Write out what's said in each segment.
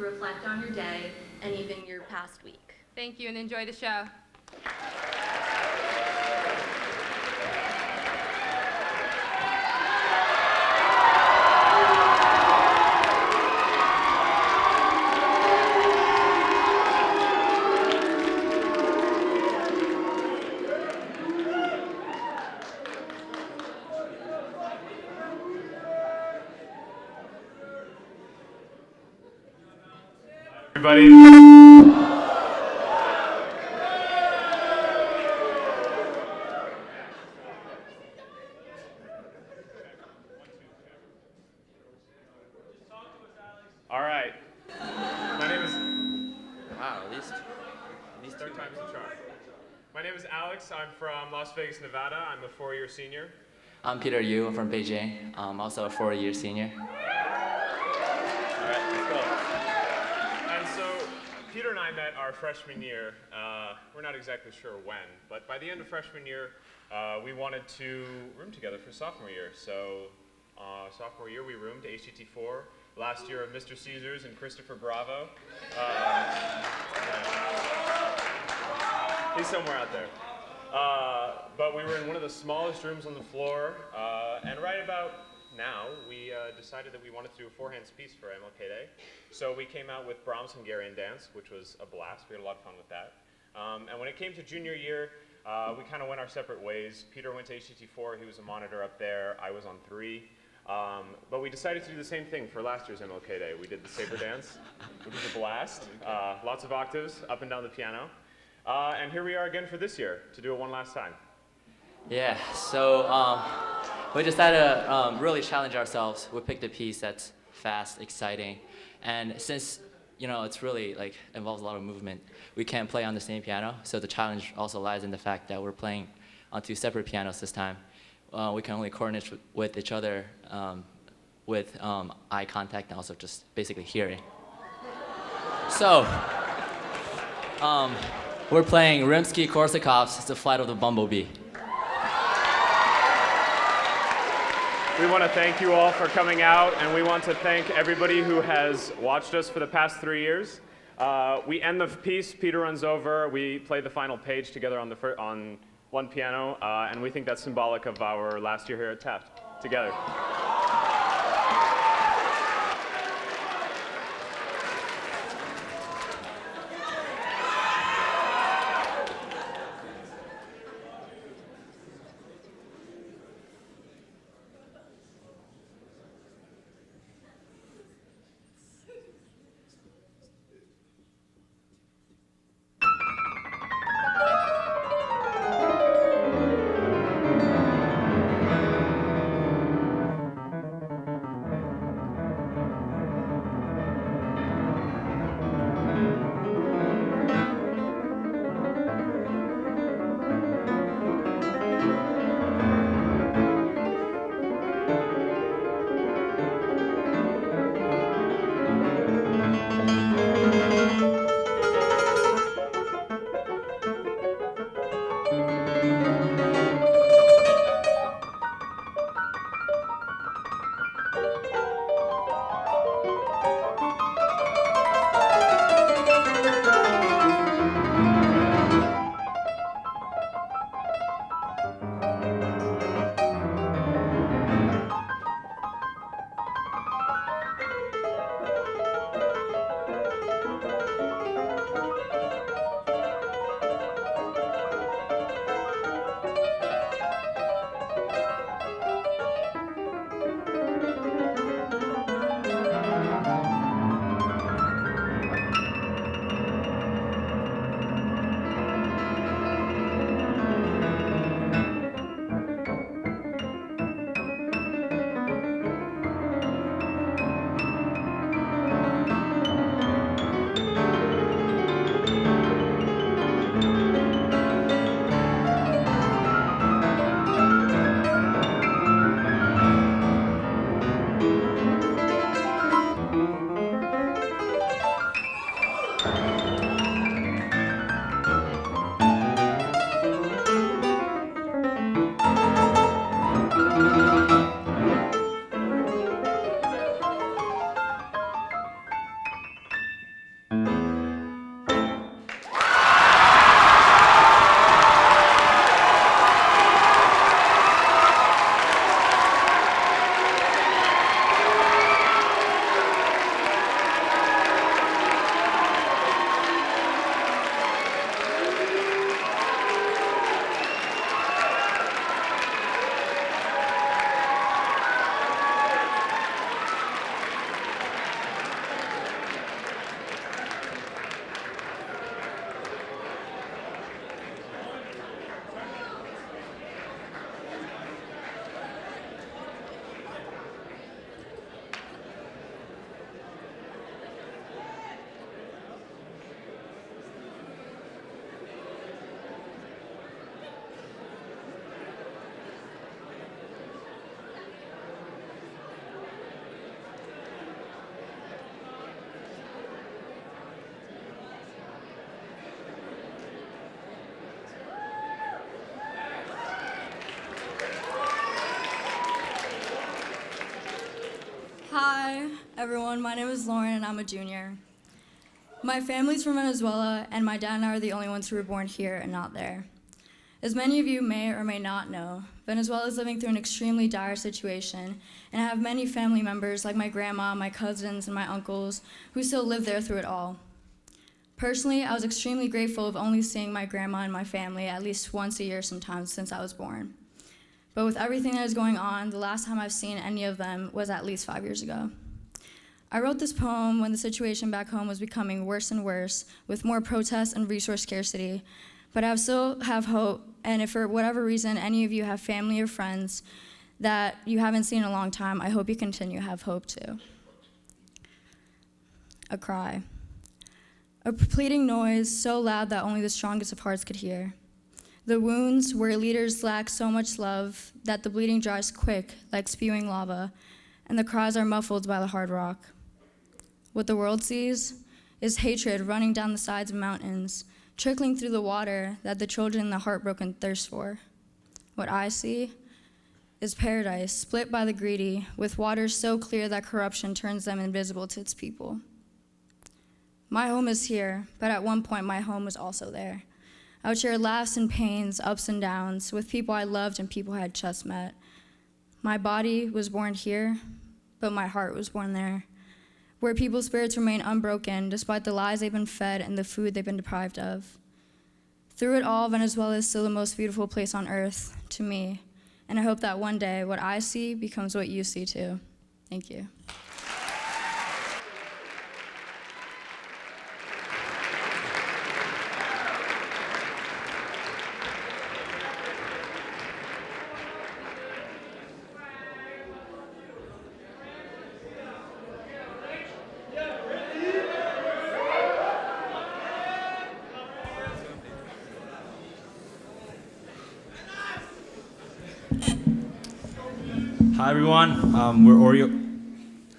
to reflect on your day and even your past week. Thank you, and enjoy the show. Everybody. All right. My name is. Wow, at least Third time's the charm. My name is Alex. I'm from Las Vegas, Nevada. I'm a 4-year senior. I'm Peter Yu. I'm from Beijing. I'm also a 4-year senior. All right, let's go. And so Peter and I met our freshman year. We're not exactly sure when, but by the end of freshman year, we wanted to room together for sophomore year. So sophomore year, we roomed HTT4. Last year of Mr. Caesars and Christopher Bravo. He's somewhere out there. But we were in one of the smallest rooms on the floor, and right about now, we decided that we wanted to do a four-hands piece for MLK Day. So we came out with Brahms' Hungarian Dance, which was a blast. We had a lot of fun with that. And when it came to junior year, we kind of went our separate ways. Peter went to HTT4. He was a monitor up there. I was on 3. But we decided to do the same thing for last year's MLK Day. We did the saber dance, which was a blast. Lots of octaves up and down the piano. And here we are again for this year to do it one last time. Yeah, so we decided to really challenge ourselves. We picked a piece that's fast, exciting, and since it's really involves a lot of movement, we can't play on the same piano. So the challenge also lies in the fact that we're playing on 2 separate pianos this time. We can only coordinate with each other with eye contact and also just basically hearing. So we're playing Rimsky-Korsakov's The Flight of the Bumblebee. We want to thank you all for coming out, and we want to thank everybody who has watched us for the past 3 years. We end the piece, Peter runs over, we play the final page together on one piano, and we think that's symbolic of our last year here at Taft, together. Hi, everyone. My name is Lauren, and I'm a junior. My family's from Venezuela, and my dad and I are the only ones who were born here and not there. As many of you may or may not know, Venezuela is living through an extremely dire situation, and I have many family members like my grandma, my cousins, and my uncles who still live there through it all. Personally, I was extremely grateful of only seeing my grandma and my family at least once a year sometimes since I was born. But with everything that is going on, the last time I've seen any of them was at least 5 years ago. I wrote this poem when the situation back home was becoming worse and worse, with more protests and resource scarcity. But I still have hope, and if for whatever reason any of you have family or friends that you haven't seen in a long time, I hope you continue to have hope too. A cry. A pleading noise so loud that only the strongest of hearts could hear. The wounds where leaders lack so much love that the bleeding dries quick like spewing lava, and the cries are muffled by the hard rock. What the world sees is hatred running down the sides of mountains, trickling through the water that the children in the heartbroken thirst for. What I see is paradise split by the greedy, with waters so clear that corruption turns them invisible to its people. My home is here, but at one point my home was also there. I would share laughs and pains, ups and downs, with people I loved and people I had just met. My body was born here, but my heart was born there, where people's spirits remain unbroken despite the lies they've been fed and the food they've been deprived of. Through it all, Venezuela is still the most beautiful place on earth to me, and I hope that one day what I see becomes what you see too. Thank you.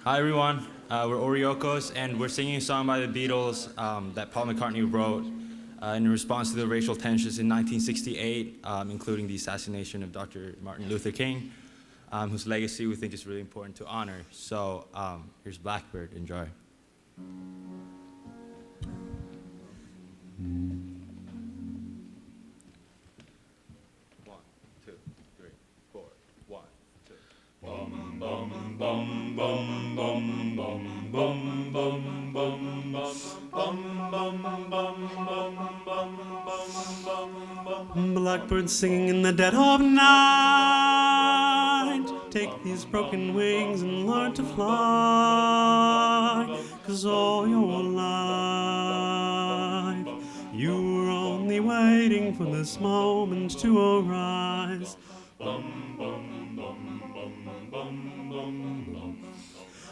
Hi everyone, we're Oriokos, and we're singing a song by the Beatles that Paul McCartney wrote in response to the racial tensions in 1968, including the assassination of Dr. Martin Luther King, whose legacy we think is really important to honor. So here's Blackbird, enjoy. 1, 2, 3, 4, 1, 2. Blackbird singing in the dead of night, take these broken wings and learn to fly, 'cause all your life you were only waiting for this moment to arise.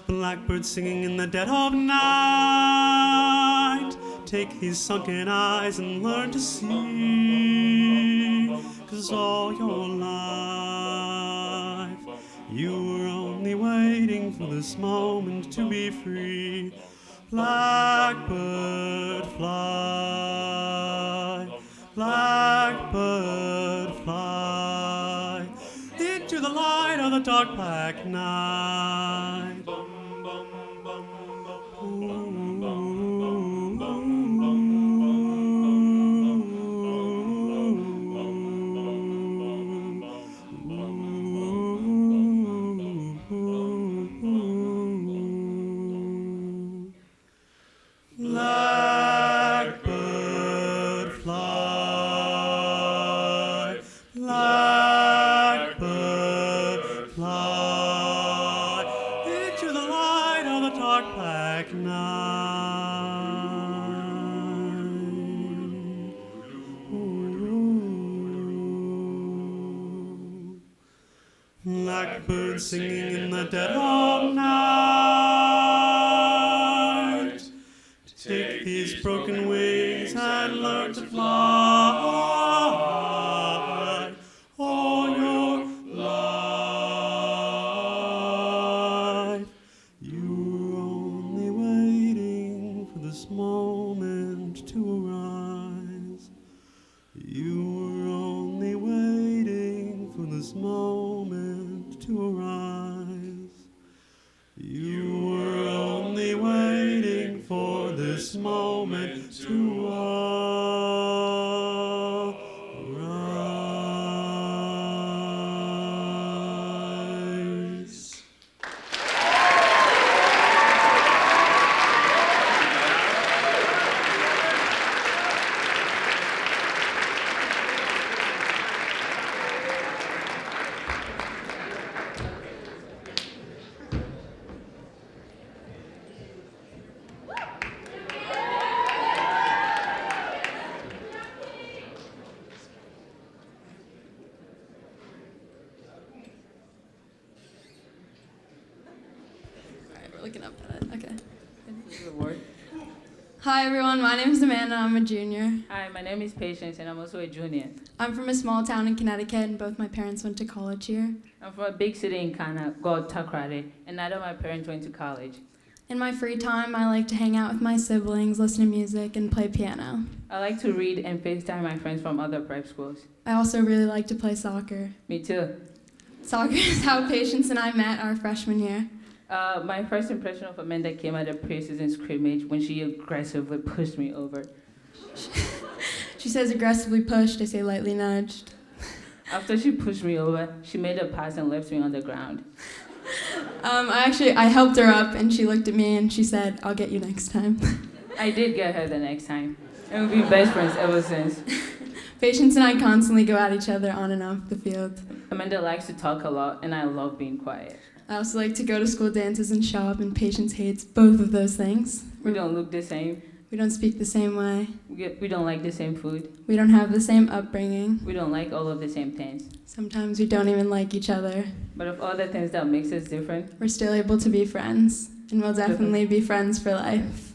Blackbird singing in the dead of night, take these sunken eyes and learn to see, 'cause all your life you were only waiting for this moment to be free. Blackbird fly, blackbird fly, into the light of the dark black night. Blackbird fly, blackbird fly, into the light of the dark black night. Blackbird singing in the dead of night, take these broken wings and learn to fly. All your life you were only waiting for this moment to arise. You were only waiting for this moment to arise. You moment to all rise. Alright, we're looking up at it. Okay. Award. Hi everyone, my name is Amanda. I'm a junior. Hi, my name is Patience, and I'm also a junior. I'm from a small town in Connecticut, and both my parents went to college here. I'm from a big city in Ghana called Takrade, and neither of my parents went to college. In my free time, I like to hang out with my siblings, listen to music, and play piano. I like to read and FaceTime my friends from other prep schools. I also really like to play soccer. Me too. Soccer is how Patience and I met our freshman year. My first impression of Amanda came at a preseason scrimmage when she aggressively pushed me over. She says aggressively pushed, I say lightly nudged. After she pushed me over, she made a pass and left me on the ground. I helped her up, and she looked at me and she said, "I'll get you next time." I did get her the next time, and we've been best friends ever since. Patience and I constantly go at each other on and off the field. Amanda likes to talk a lot, and I love being quiet. I also like to go to school dances and shop, and Patience hates both of those things. We don't look the same. We don't speak the same way. We don't like the same food. We don't have the same upbringing. We don't like all of the same things. Sometimes we don't even like each other. But of all the things that makes us different, We're still able to be friends, and we'll definitely be friends for life.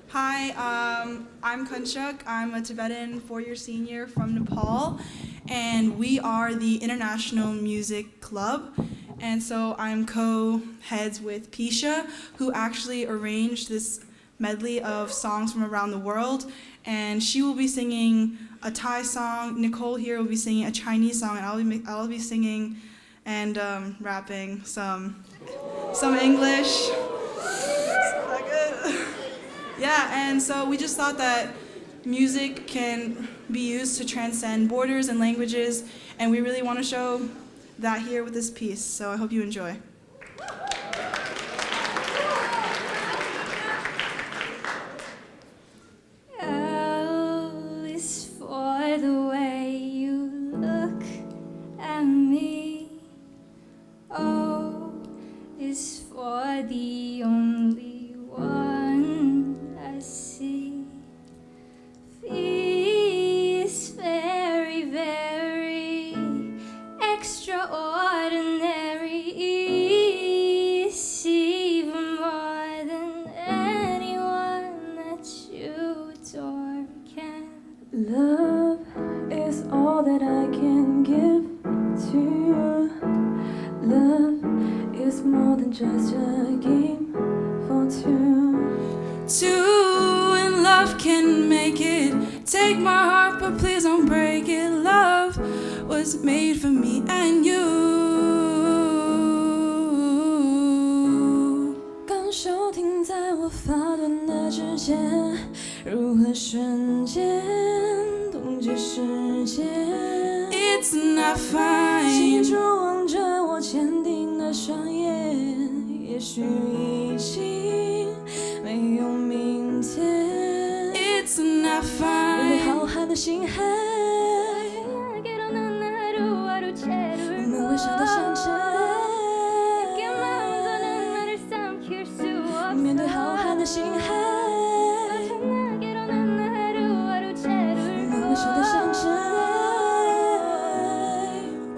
Hi, I'm Kunshuk. I'm a Tibetan four-year senior from Nepal, and we are the International Music Club. And so I'm co-heads with Pisha, who actually arranged this medley of songs from around the world. And she will be singing a Thai song. Nicole here will be singing a Chinese song, and I'll be singing and rapping some English. Yeah, and so we just thought that music can be used to transcend borders and languages, and we really want to show that here with this piece, so I hope you enjoy. L is for the way you look at me. O is for the only one I see. V is very, very extraordinary. E is even more than anyone that you adore can. Love is all that I can give to you. Love is more than just a game for two. Two in love can make it. Take my heart, but please don't break it. Love was made for me and you. 感受停在我发端的指尖，如何瞬间冻这世界。It's not fine. 心中望着我坚定的双眼，也许已经没有明天。It's not 面对 fine. 浩瀚的星海，我们微笑的向着爱。面对浩瀚的星海，我们微笑的向着爱。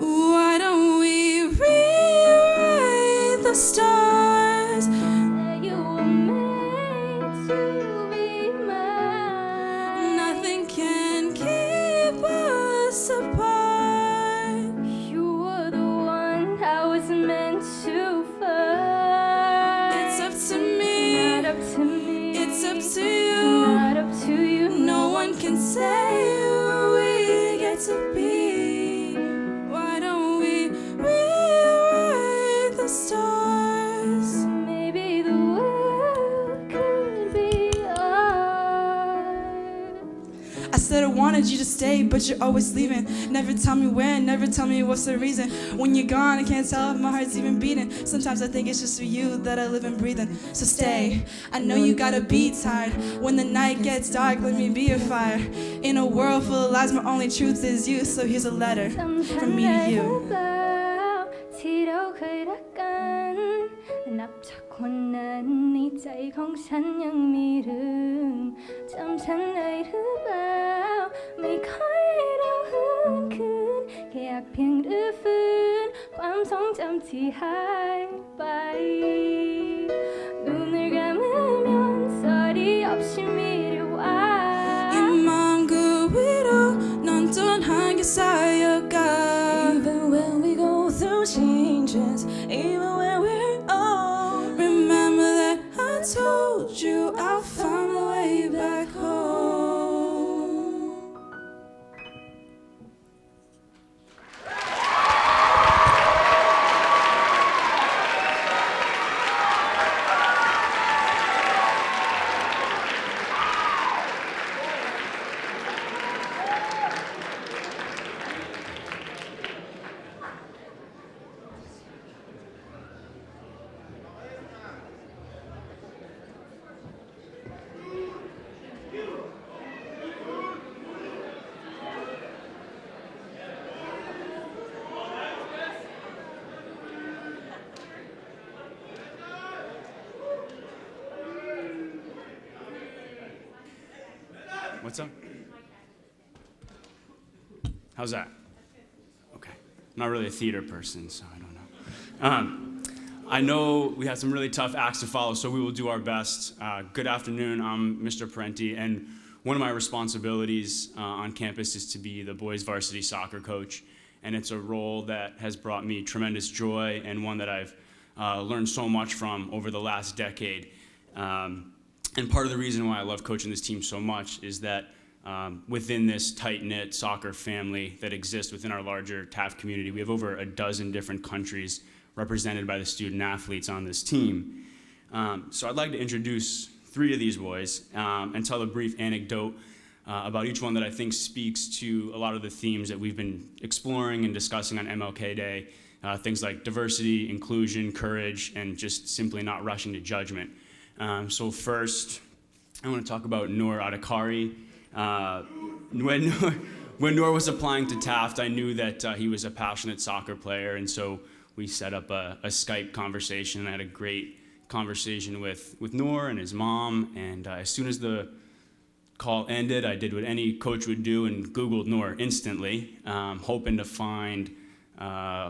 Why don't we rewrite the stars? You were made to be mine. Nothing can keep us apart. You were the one I was meant to find. It's up to me. Not up to me. It's up to you. Not up to you. No one can say who we get to be. Why don't we rewrite the stars? Maybe the world could be ours. I said I wanted you to stay, but you're always leaving. Never tell me when, never tell me what's the reason. When you're gone, I can't tell if my heart's even beating. Sometimes I think it's just for you that I live and breathing. So stay. I know you gotta be tired. When the night gets dark, let me be your fire. In a world full of lies, my only truth is you. So here's a letter from me to you. ที่เราเคยรักกันนับจากวันนั้นในใจของฉันยังมีเรื่องจำฉันได้หรือเปล่าไม่ค่อยให้เราหืนคืนแค่อยากเพียงรื้อฟื้นความทรงจำที่หายไป눈을 감으면 소리 없이 미래와 이 마음 그 위로 넌 떠난 게 쌓여가. Even when we go through changes, even when we're old. Remember that I told you I'll find my way back home. What's up? How's that? Okay. I'm not really a theater person, so I don't know. I know we have some really tough acts to follow, so we will do our best. Good afternoon, I'm Mr. Parenti, and one of my responsibilities on campus is to be the boys varsity soccer coach, and it's a role that has brought me tremendous joy and one that I've learned so much from over the last decade. And part of the reason why I love coaching this team so much is that within this tight-knit soccer family that exists within our larger Taft community, we have over a dozen different countries represented by the student athletes on this team. So I'd like to introduce three of these boys and tell a brief anecdote about each one that I think speaks to a lot of the themes that we've been exploring and discussing on MLK Day, things like diversity, inclusion, courage, and just simply not rushing to judgment. So first, I want to talk about Noor Adhikari. When Noor was applying to Taft, I knew that he was a passionate soccer player, and so we set up a Skype conversation, and I had a great conversation with Noor and his mom, and as soon as the call ended, I did what any coach would do and Googled Noor instantly, hoping to find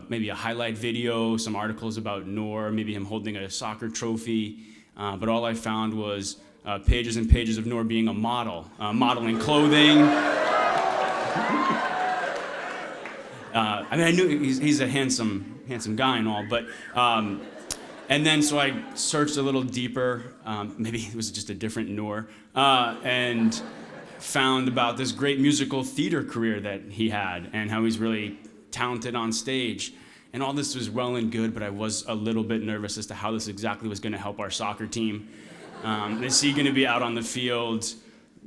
maybe a highlight video, some articles about Noor, maybe him holding a soccer trophy. But all I found was pages and pages of Noor being a model, modeling clothing. I mean, I knew he's a handsome guy and all, but, and then so I searched a little deeper, maybe it was just a different Noor, and found about this great musical theater career that he had and how he's really talented on stage. And all this was well and good, but I was a little bit nervous as to how this exactly was going to help our soccer team. Is he going to be out on the field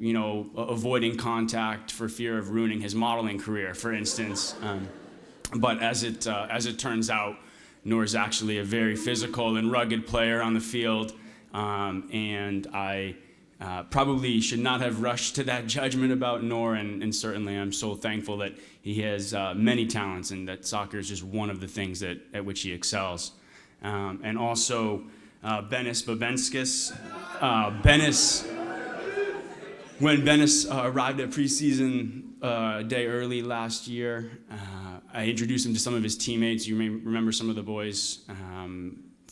avoiding contact for fear of ruining his modeling career, for instance. But as it turns out, Noor is actually a very physical and rugged player on the field, and I probably should not have rushed to that judgment about Noor, and certainly I'm so thankful that he has many talents and that soccer is just one of the things at which he excels. And also Benis Babenskis. When Benis arrived at preseason a day early last year, I introduced him to some of his teammates. You may remember some of the boys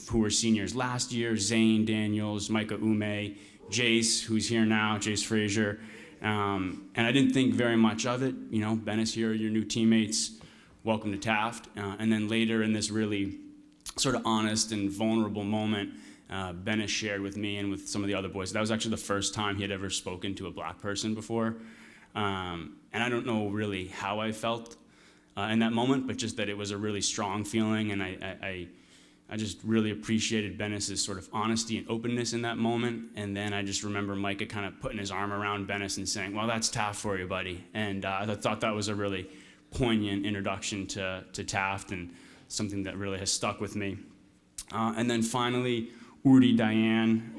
who were seniors last year: Zane Daniels, Micah Ume, Jace, who's here now, Jace Frazier. And I didn't think very much of it. Benis, here are your new teammates. Welcome to Taft. And then later in this really sort of honest and vulnerable moment, Benis shared with me and with some of the other boys. That was actually the first time he had ever spoken to a black person before. And I don't know really how I felt in that moment, but just that it was a really strong feeling, and I just really appreciated Benis's sort of honesty and openness in that moment. And then I just remember Micah kind of putting his arm around Benis and saying, "Well, that's Taft for you, buddy." And I thought that was a really poignant introduction to Taft and something that really has stuck with me. And then finally, Urdi Diane.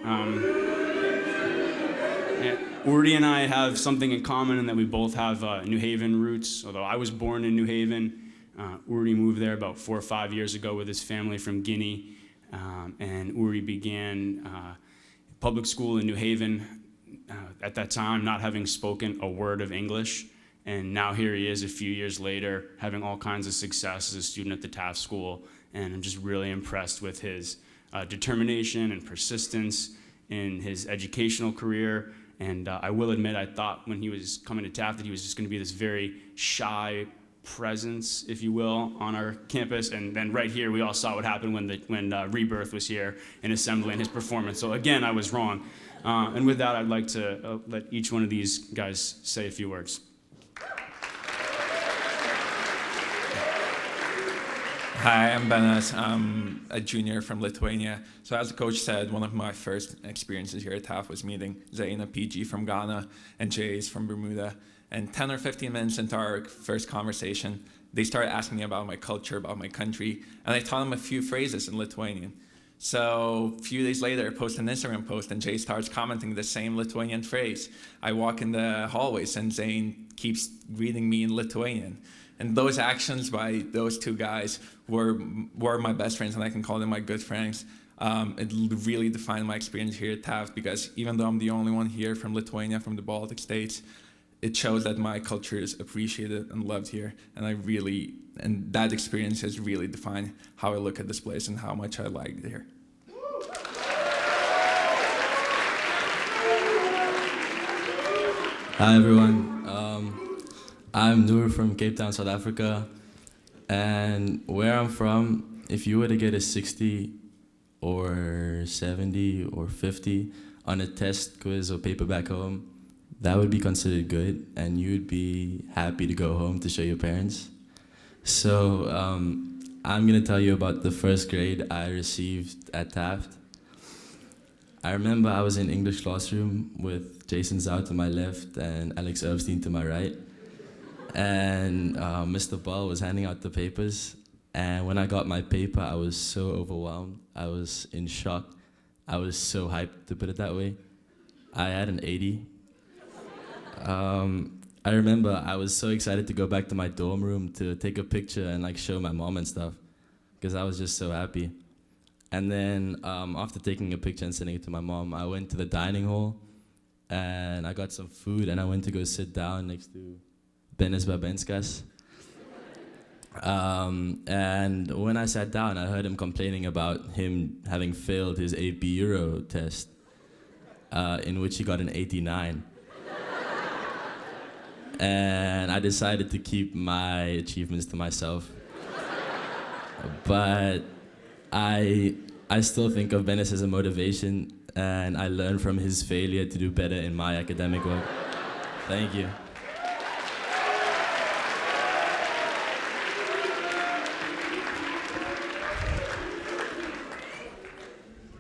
Urdi and I have something in common in that we both have New Haven roots. Although I was born in New Haven, Urdi moved there about 4 or 5 years ago with his family from Guinea. And Urdi began public school in New Haven at that time, not having spoken a word of English. And now here he is a few years later, having all kinds of success as a student at the Taft School. And I'm just really impressed with his determination and persistence in his educational career. And I will admit, I thought when he was coming to Taft that he was just going to be this very shy presence, if you will, on our campus. And then right here, we all saw what happened when Rebirth was here in assembly and his performance. So again, I was wrong. And with that, I'd like to let each one of these guys say a few words. Hi, I'm Benis. I'm a junior from Lithuania. So as the coach said, one of my first experiences here at Taft was meeting Zaina PG from Ghana and Jace from Bermuda. And 10 or 15 minutes into our first conversation, they started asking me about my culture, about my country, and I taught them a few phrases in Lithuanian. So a few days later, I post an Instagram post, and Jay starts commenting the same Lithuanian phrase. I walk in the hallways, and Zane keeps greeting me in Lithuanian. And those actions by those two guys were my best friends, and I can call them my good friends. It really defined my experience here at Taft, because even though I'm the only one here from Lithuania, from the Baltic states, it shows that my culture is appreciated and loved here. And that experience has really defined how I look at this place and how much I like it here. Hi everyone. I'm Noor from Cape Town, South Africa. And where I'm from, if you were to get a 60 or 70 or 50 on a test, quiz, or paper back home, that would be considered good, and you'd be happy to go home to show your parents. So I'm gonna tell you about the first grade I received at Taft. I remember I was in English classroom with Jason Zhao to my left and Alex Ervstein to my right. And Mr. Ball was handing out the papers. And when I got my paper, I was so overwhelmed. I was in shock. I was so hyped, to put it that way. I had an 80. I remember I was so excited to go back to my dorm room to take a picture and show my mom and stuff, because I was just so happy. And then after taking a picture and sending it to my mom, I went to the dining hall and I got some food, and I went to go sit down next to Benis Babenskas. And when I sat down, I heard him complaining about him having failed his AP Euro test, in which he got an 89. And I decided to keep my achievements to myself. But I still think of Benis as a motivation, and I learned from his failure to do better in my academic work. Thank you.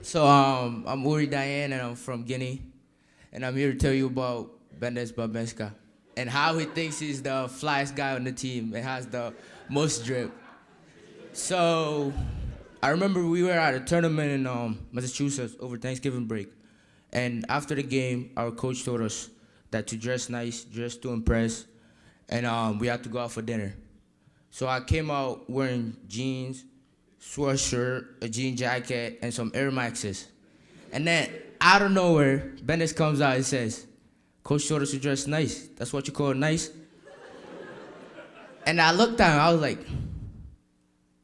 So I'm Uri Diane, and I'm from Guinea, and I'm here to tell you about Benes Babenska, and how he thinks he's the flyest guy on the team and has the most drip. So I remember we were at a tournament in Massachusetts over Thanksgiving break. And after the game, our coach told us that to dress nice, dress to impress, and we had to go out for dinner. So I came out wearing jeans, sweatshirt, a jean jacket, and some Air Maxes. And then out of nowhere, Bennett comes out and says, "Coach told us to dress nice. That's what you call nice?" And I looked at him, I was like,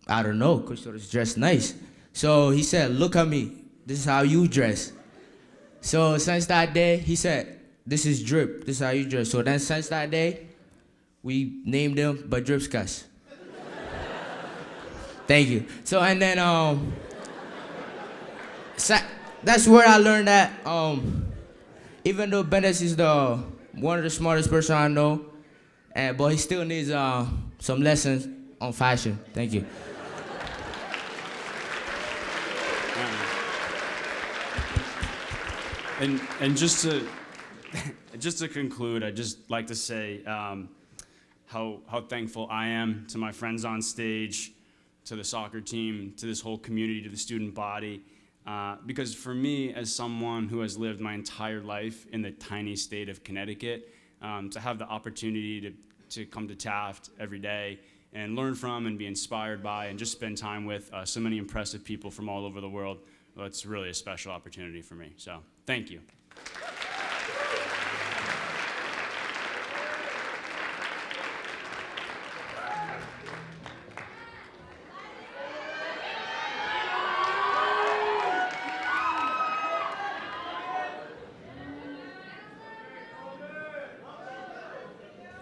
"I don't know, Coach told us to dress nice." So he said, "Look at me, this is how you dress." So since that day, he said, "This is drip, this is how you dress." So then since that day, we named him Badripskas. Thank you. So and then that's where I learned that even though Bennett is one of the smartest person I know, but he still needs some lessons on fashion. Thank you. And just to conclude, I'd just like to say how thankful I am to my friends on stage, to the soccer team, to this whole community, to the student body. Because for me, as someone who has lived my entire life in the tiny state of Connecticut, to have the opportunity to come to Taft every day and learn from and be inspired by and just spend time with so many impressive people from all over the world, well, it's really a special opportunity for me. So thank you.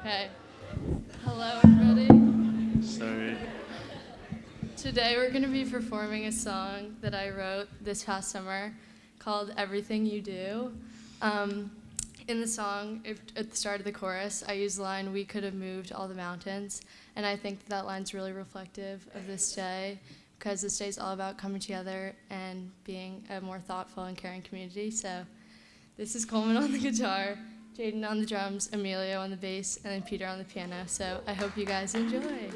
Okay. Hello, everybody. Sorry. Today we're going to be performing a song that I wrote this past summer called Everything You Do. In the song, at the start of the chorus, I use the line, "We could have moved all the mountains," and I think that line's really reflective of this day, because this day is all about coming together and being a more thoughtful and caring community. So this is Coleman on the guitar, Jaden on the drums, Emilio on the bass, and then Peter on the piano. So I hope you guys enjoy.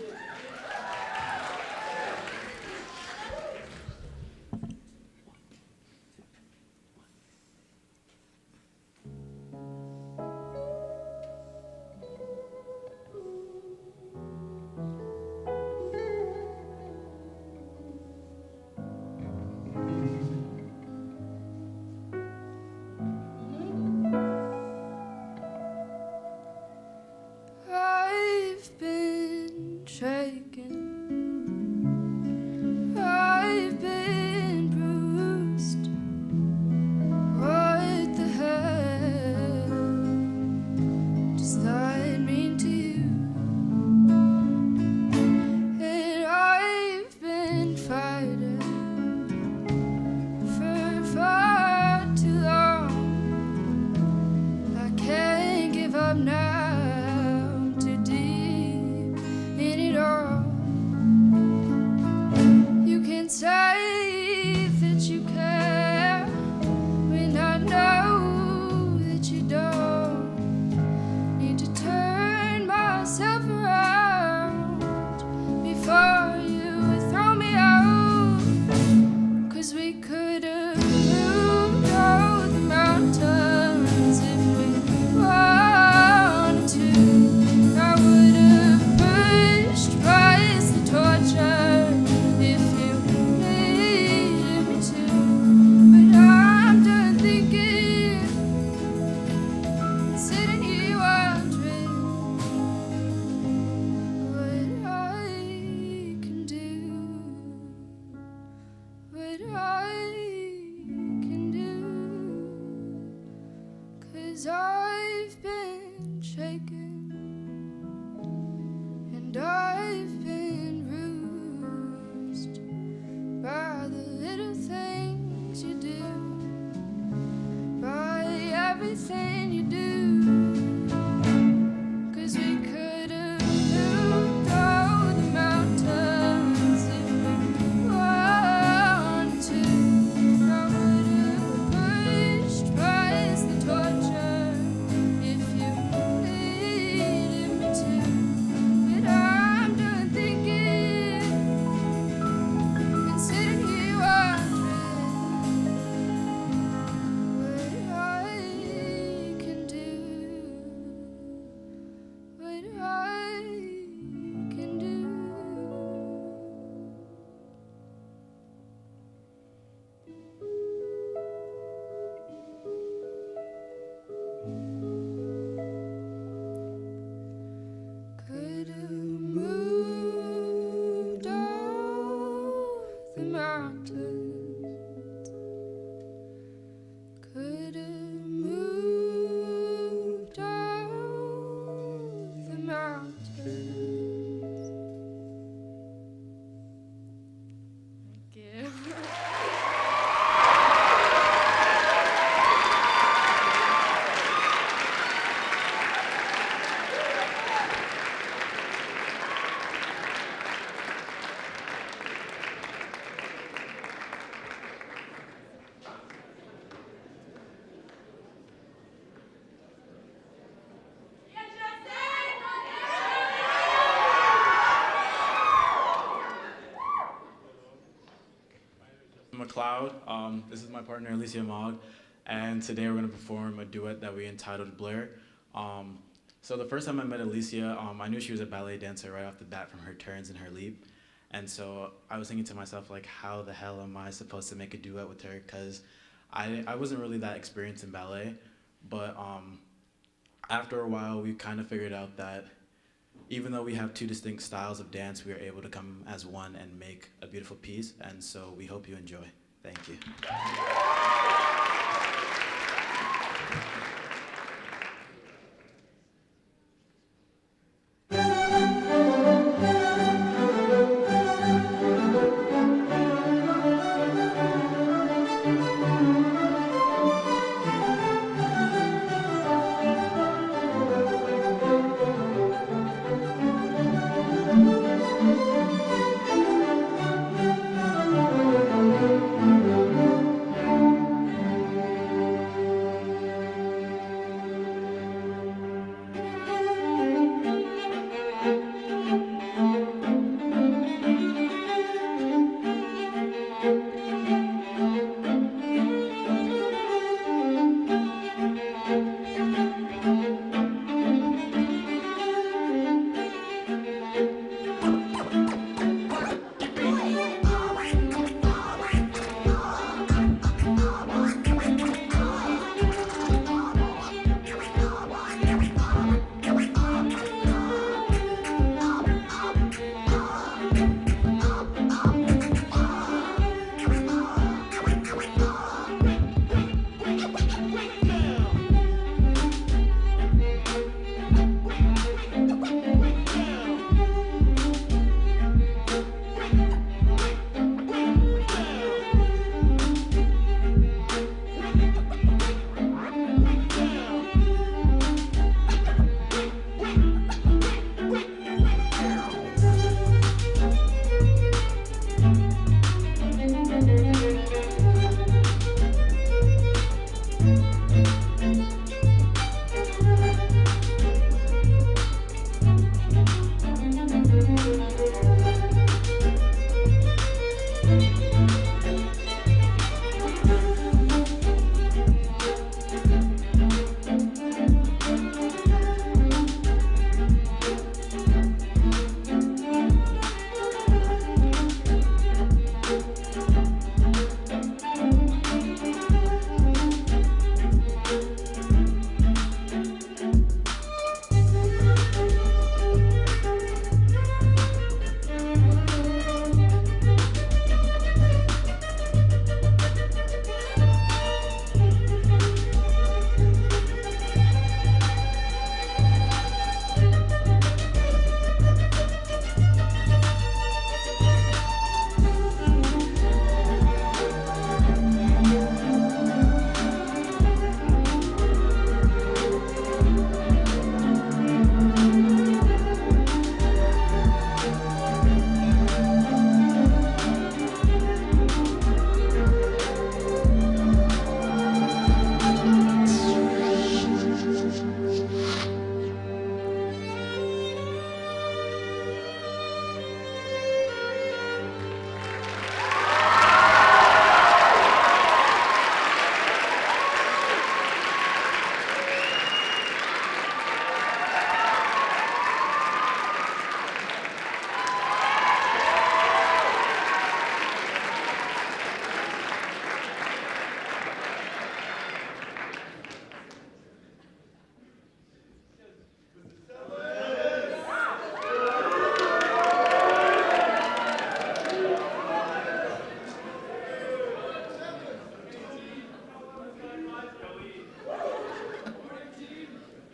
I've been shaken. I've been bruised. What the hell does that mean to you? And I've been fighting for far too long. I can't give up now. Say that you care when I know that you don't. Need to turn myself around before you throw me out. 'Cause we could have moved all the mountains if we wanted to. I would have pushed past the torture. I've been shaken and I've been bruised by the little things you do, by everything you do. 'Cause we could have moved all the mountains if we wanted to. I would have pushed past the torture if Cloud. This is my partner, Alicia Mogg, and today we're going to perform a duet that we entitled Blair. So the first time I met Alicia, I knew she was a ballet dancer right off the bat from her turns and her leap. And so I was thinking to myself, like, how the hell am I supposed to make a duet with her? Because I wasn't really that experienced in ballet, but after a while, we kind of figured out that even though we have two distinct styles of dance, we are able to come as one and make a beautiful piece. And so we hope you enjoy. Thank you.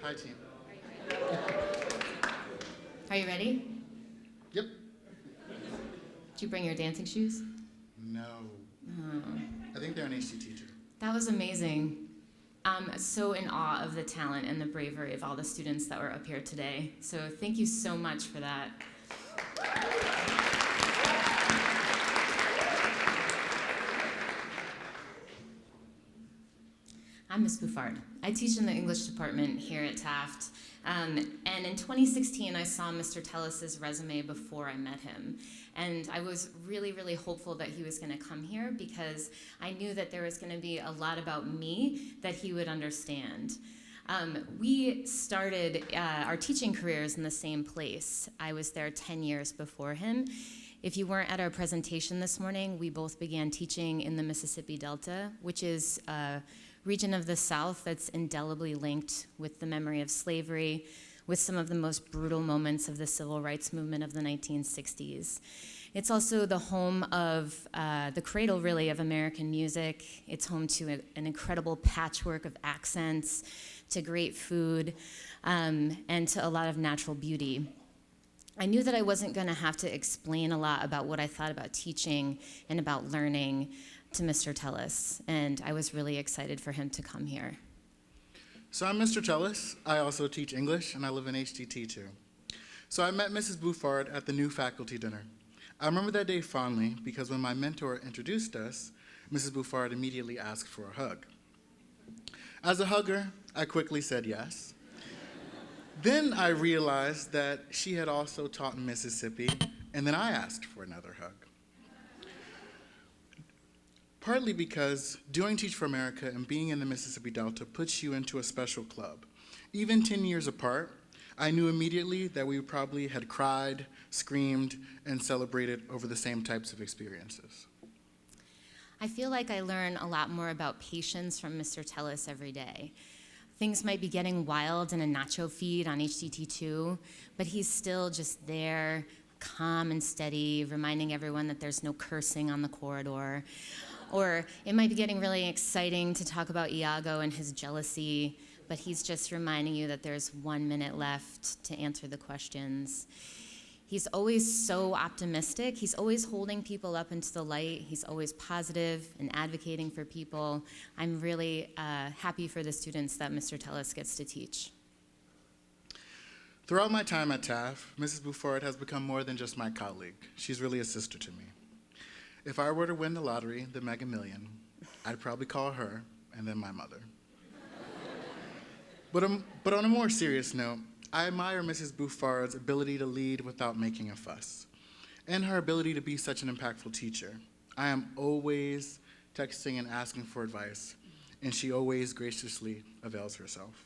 Hi, team. Are you ready? Yep. Did you bring your dancing shoes? No. Oh. I think they're an AC teacher. That was amazing. I'm so in awe of the talent and the bravery of all the students that were up here today. So thank you so much for that. I'm Miss Buffard. I teach in the English department here at Taft. And in 2016, I saw Mr. Tellis's resume before I met him. And I was really, really hopeful that he was going to come here because I knew that there was going to be a lot about me that he would understand. We started our teaching careers in the same place. I was there 10 years before him. If you weren't at our presentation this morning, we both began teaching in the Mississippi Delta, which is a region of the South that's indelibly linked with the memory of slavery, with some of the most brutal moments of the civil rights movement of the 1960s. It's also the home of the cradle, really, of American music. It's home to an incredible patchwork of accents, to great food, and to a lot of natural beauty. I knew that I wasn't going to have to explain a lot about what I thought about teaching and about learning to Mr. Tellis, and I was really excited for him to come here. So I'm Mr. Tellis. I also teach English, and I live in HDT too. So I met Mrs. Buffard at the new faculty dinner. I remember that day fondly because when my mentor introduced us, Mrs. Buffard immediately asked for a hug. As a hugger, I quickly said yes. Then I realized that she had also taught in Mississippi, and then I asked for another hug. Partly because doing Teach for America and being in the Mississippi Delta puts you into a special club. Even 10 years apart, I knew immediately that we probably had cried, screamed, and celebrated over the same types of experiences. I feel like I learn a lot more about patience from Mr. Tellis every day. Things might be getting wild in a nacho feed on HDT2, but he's still just there, calm and steady, reminding everyone that there's no cursing on the corridor. Or it might be getting really exciting to talk about Iago and his jealousy, but he's just reminding you that there's 1 minute left to answer the questions. He's always so optimistic. He's always holding people up into the light. He's always positive and advocating for people. I'm really happy for the students that Mr. Tellis gets to teach. Throughout my time at Taft, Mrs. Buffard has become more than just my colleague. She's really a sister to me. If I were to win the lottery, the Mega Million, I'd probably call her and then my mother. But on a more serious note, I admire Mrs. Buffard's ability to lead without making a fuss, and her ability to be such an impactful teacher. I am always texting and asking for advice, and she always graciously avails herself.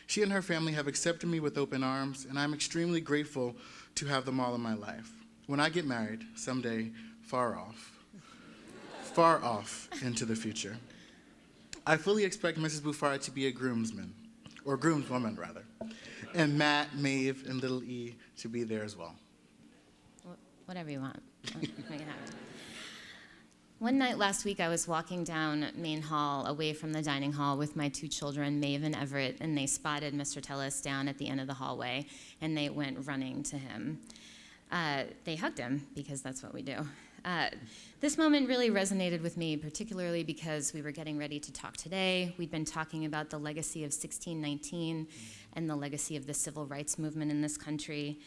She and her family have accepted me with open arms, and I'm extremely grateful to have them all in my life. When I get married, someday, far off into the future, I fully expect Mrs. Buffard to be a groomsman, or groomswoman, rather, and Matt, Maeve, and little E to be there as well. Whatever you want. Make it happen. One night last week, I was walking down Main Hall away from the dining hall with my 2 children, Maeve and Everett, and they spotted Mr. Tellis down at the end of the hallway, and they went running to him. They hugged him, because that's what we do. This moment really resonated with me, particularly because we were getting ready to talk today. We'd been talking about the legacy of 1619 and the legacy of the civil rights movement in this country,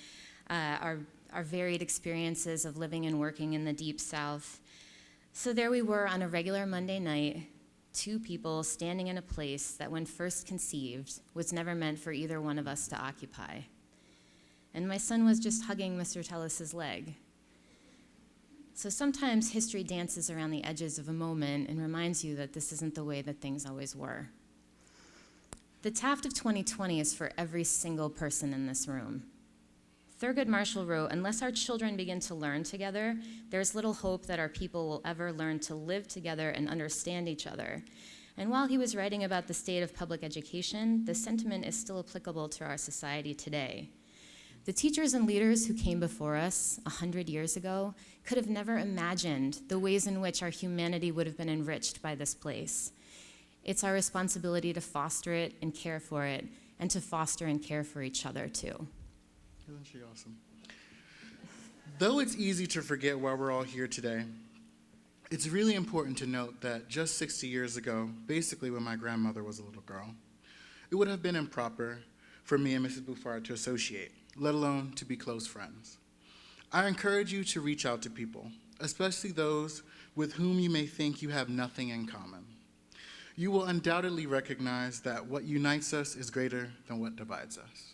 our varied experiences of living and working in the Deep South. So there we were on a regular Monday night, 2 people standing in a place that when first conceived was never meant for either one of us to occupy. And my son was just hugging Mr. Tellis's leg. So sometimes history dances around the edges of a moment and reminds you that this isn't the way that things always were. The Taft of 2020 is for every single person in this room. Thurgood Marshall wrote, "Unless our children begin to learn together, there's little hope that our people will ever learn to live together and understand each other." And while he was writing about the state of public education, the sentiment is still applicable to our society today. The teachers and leaders who came before us 100 years ago could have never imagined the ways in which our humanity would have been enriched by this place. It's our responsibility to foster it and care for it, and to foster and care for each other too. Isn't she awesome? Though it's easy to forget why we're all here today, it's really important to note that just 60 years ago, basically when my grandmother was a little girl, it would have been improper for me and Mrs. Buffard to associate, let alone to be close friends. I encourage you to reach out to people, especially those with whom you may think you have nothing in common. you will undoubtedly recognize that what unites us is greater than what divides us.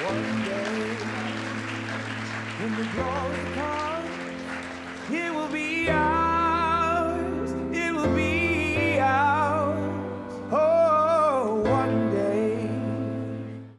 One day, when the glory comes, it will be ours.